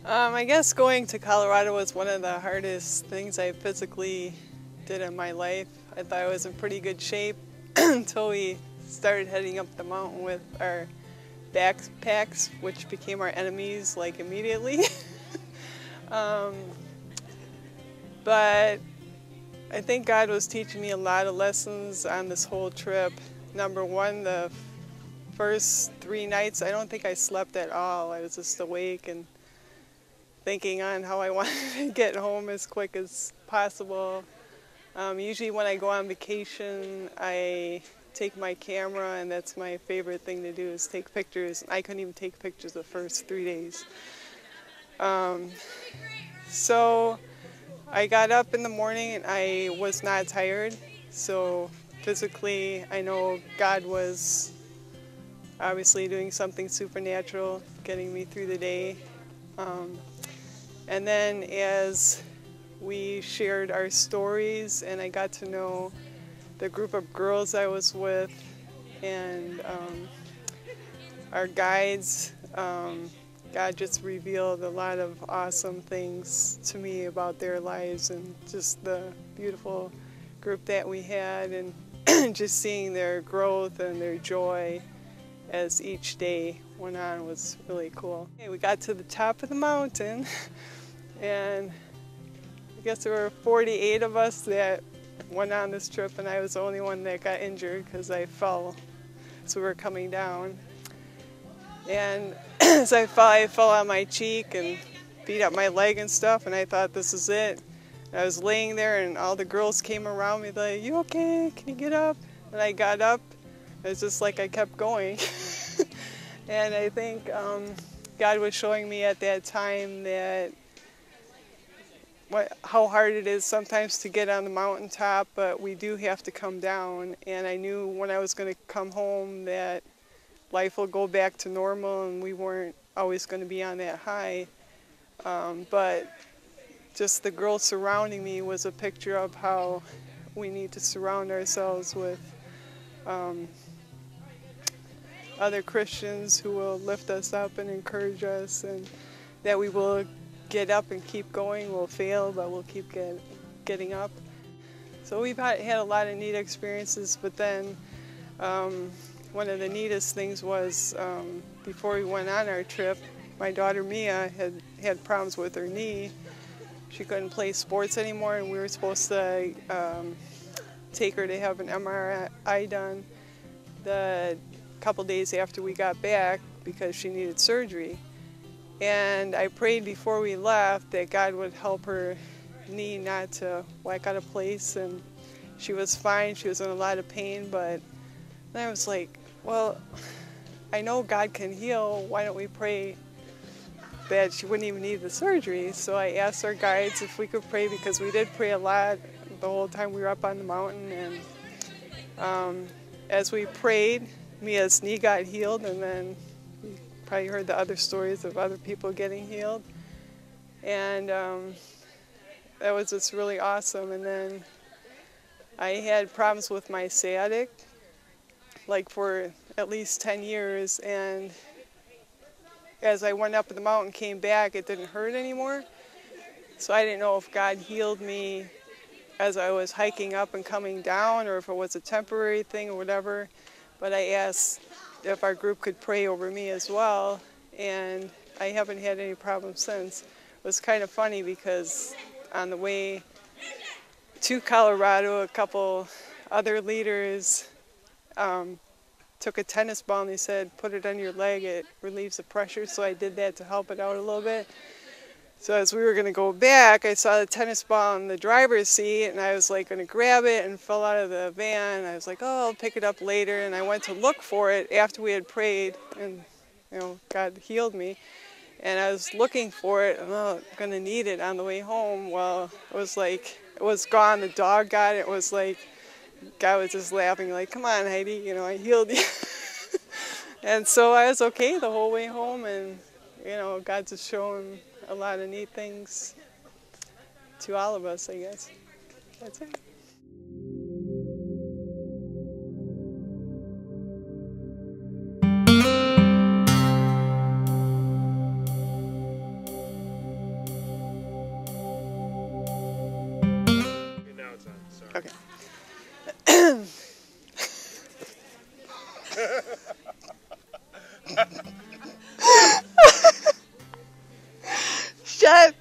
I guess going to Colorado was one of the hardest things I physically did in my life. I thought I was in pretty good shape until we started heading up the mountain with our backpacks, which became our enemies like immediately. But I think God was teaching me a lot of lessons on this whole trip. Number one, the first 3 nights, I don't think I slept at all. I was just awake and thinking on how I wanted to get home as quick as possible. Usually when I go on vacation, I take my camera, and that's my favorite thing to do is take pictures. I couldn't even take pictures the first 3 days. So I got up in the morning and I was not tired. So physically, I know God was obviously doing something supernatural, getting me through the day. And then as we shared our stories and I got to know the group of girls I was with and our guides, God just revealed a lot of awesome things to me about their lives and just the beautiful group that we had, and just seeing their growth and their joy as each day went on was really cool. Okay, we got to the top of the mountain and I guess there were 48 of us that went on this trip, and I was the only one that got injured because I fell as we were coming down. And as I fell on my cheek and beat up my leg and stuff, and I thought this is it. And I was laying there and all the girls came around me like, "You okay? Can you get up?" And I got up. It was just like I kept going. And I think God was showing me at that time that how hard it is sometimes to get on the mountaintop, but we do have to come down. And I knew when I was going to come home that life will go back to normal and we weren't always going to be on that high. But just the girls surrounding me was a picture of how we need to surround ourselves with other Christians who will lift us up and encourage us, and that we will get up and keep going. We'll fail, but we'll keep getting up. So we've had a lot of neat experiences, but then one of the neatest things was before we went on our trip, my daughter Mia had problems with her knee. She couldn't play sports anymore, and we were supposed to take her to have an MRI done the couple days after we got back because she needed surgery. And I prayed before we left that God would help her knee not to whack out of place, and she was fine. She was in a lot of pain, but then I was like, well, I know God can heal. Why don't we pray that she wouldn't even need the surgery? So I asked our guides if we could pray, because we did pray a lot the whole time we were up on the mountain. And as we prayed, Mia's knee got healed, and then you probably heard the other stories of other people getting healed. And that was just really awesome. And then I had problems with my sciatic, like for at least 10 years, and as I went up the mountain, came back, it didn't hurt anymore. So I didn't know if God healed me as I was hiking up and coming down, or if it was a temporary thing or whatever. But I asked if our group could pray over me as well, and I haven't had any problems since. It was kind of funny because on the way to Colorado, a couple other leaders took a tennis ball and they said, put it on your leg, it relieves the pressure. So I did that to help it out a little bit. So as we were going to go back, I saw the tennis ball in the driver's seat, and I was like going to grab it and fell out of the van. I was like, oh, I'll pick it up later. And I went to look for it after we had prayed, and God healed me. And I was looking for it, and I'm going to need it on the way home. Well, it was like, it was gone. The dog got it. It was like, God was just laughing, like, come on, Heidi, I healed you. And so I was okay the whole way home, and, God's just showing a lot of neat things to all of us, I guess. That's it. shut